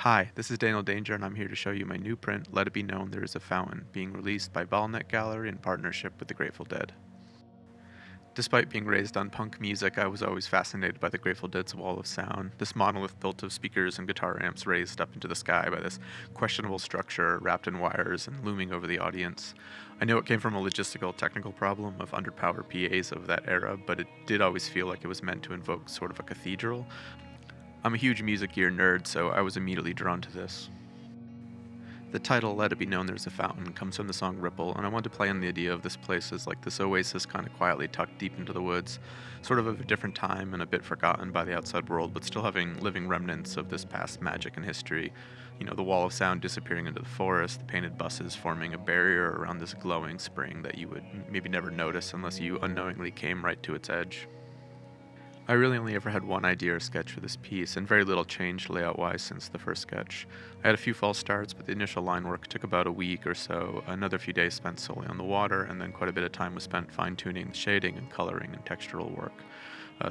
Hi, this is Daniel Danger, and I'm here to show you my new print, Let It Be Known There Is a Fountain, being released by Bottleneck Gallery in partnership with the Grateful Dead. Despite being raised on punk music, I was always fascinated by the Grateful Dead's wall of sound, this monolith built of speakers and guitar amps raised up into the sky by this questionable structure wrapped in wires and looming over the audience. I know it came from a logistical technical problem of underpowered PAs of that era, but it did always feel like it was meant to invoke sort of a cathedral. I'm a huge music gear nerd, so I was immediately drawn to this. The title, Let It Be Known There's a Fountain, comes from the song Ripple, and I wanted to play on the idea of this place as like this oasis kind of quietly tucked deep into the woods, sort of a different time and a bit forgotten by the outside world, but still having living remnants of this past magic and history. You know, the wall of sound disappearing into the forest, the painted buses forming a barrier around this glowing spring that you would maybe never notice unless you unknowingly came right to its edge. I really only ever had one idea or sketch for this piece, and very little changed layout-wise since the first sketch. I had a few false starts, but the initial line work took about a week or so, another few days spent solely on the water, and then quite a bit of time was spent fine-tuning the shading and coloring and textural work.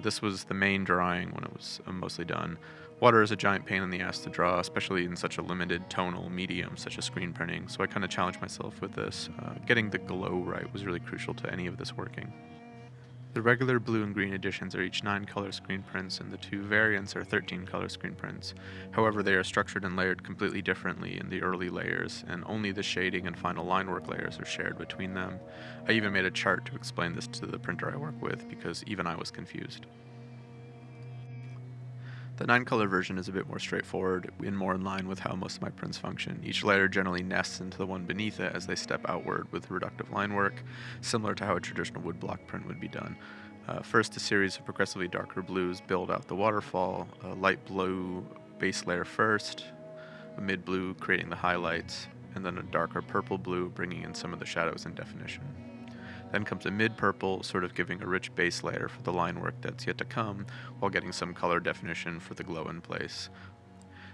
This was the main drawing when it was mostly done. Water is a giant pain in the ass to draw, especially in such a limited tonal medium such as screen printing, so I kind of challenged myself with this. Getting the glow right was really crucial to any of this working. The regular blue and green editions are each 9-color screen prints, and the two variants are 13-color screen prints. However, they are structured and layered completely differently in the early layers, and only the shading and final line work layers are shared between them. I even made a chart to explain this to the printer I work with, because even I was confused. The 9-color version is a bit more straightforward and more in line with how most of my prints function. Each layer generally nests into the one beneath it as they step outward with reductive line work, similar to how a traditional woodblock print would be done. First, a series of progressively darker blues build out the waterfall, a light blue base layer first, a mid-blue creating the highlights, and then a darker purple blue bringing in some of the shadows and definition. Then comes a mid-purple, sort of giving a rich base layer for the line work that's yet to come, while getting some color definition for the glow in place.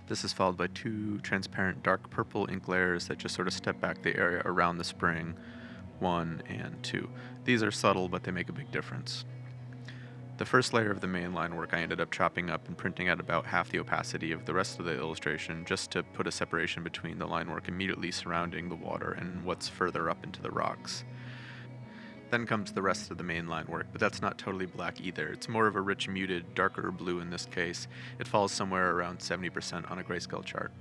This is followed by 2 transparent dark purple ink layers that just sort of step back the area around the spring, 1 and 2. These are subtle, but they make a big difference. The first layer of the main line work I ended up chopping up and printing at about half the opacity of the rest of the illustration, just to put a separation between the line work immediately surrounding the water and what's further up into the rocks. Then comes the rest of the main line work, but that's not totally black either. It's more of a rich, muted, darker blue in this case. It falls somewhere around 70% on a grayscale chart.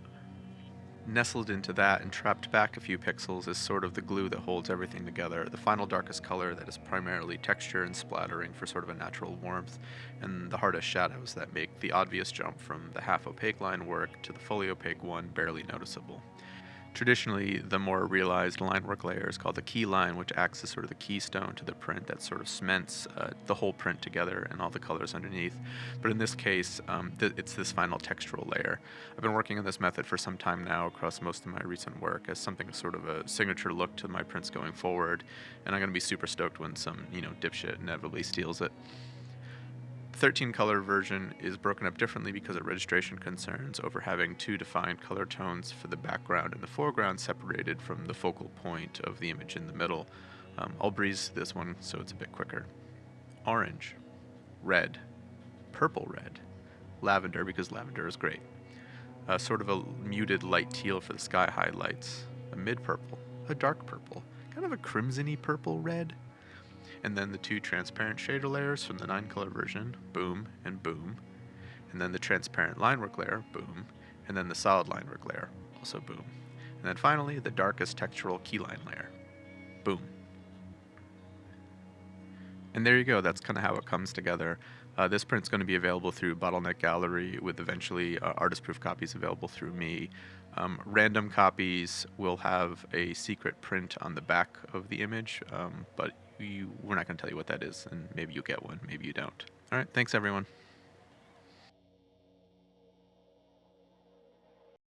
Nestled into that and trapped back a few pixels is sort of the glue that holds everything together, the final darkest color that is primarily texture and splattering for sort of a natural warmth, and the hardest shadows that make the obvious jump from the half-opaque line work to the fully opaque one barely noticeable. Traditionally, the more realized line work layer is called the key line, which acts as sort of the keystone to the print that sort of cements the whole print together and all the colors underneath. But in this case, it's this final textural layer. I've been working on this method for some time now across most of my recent work as something sort of a signature look to my prints going forward, and I'm going to be super stoked when some, dipshit inevitably steals it. The 13-color version is broken up differently because of registration concerns over having 2 defined color tones for the background and the foreground separated from the focal point of the image in the middle. I'll breeze this one so it's a bit quicker. Orange, red, purple red, lavender because lavender is great. Sort of a muted light teal for the sky highlights, a mid-purple, a dark purple, kind of a crimson-y purple red, and then the 2 transparent shader layers from the 9-color version, boom and boom, and then the transparent line work layer, boom, and then the solid line work layer, also boom, and then finally the darkest textural keyline layer, boom. And there you go, that's kind of how it comes together. This print's going to be available through Bottleneck Gallery, with eventually artist-proof copies available through me. Random copies will have a secret print on the back of the image, but we're not going to tell you what that is, and maybe you get one, maybe you don't. All right, thanks everyone.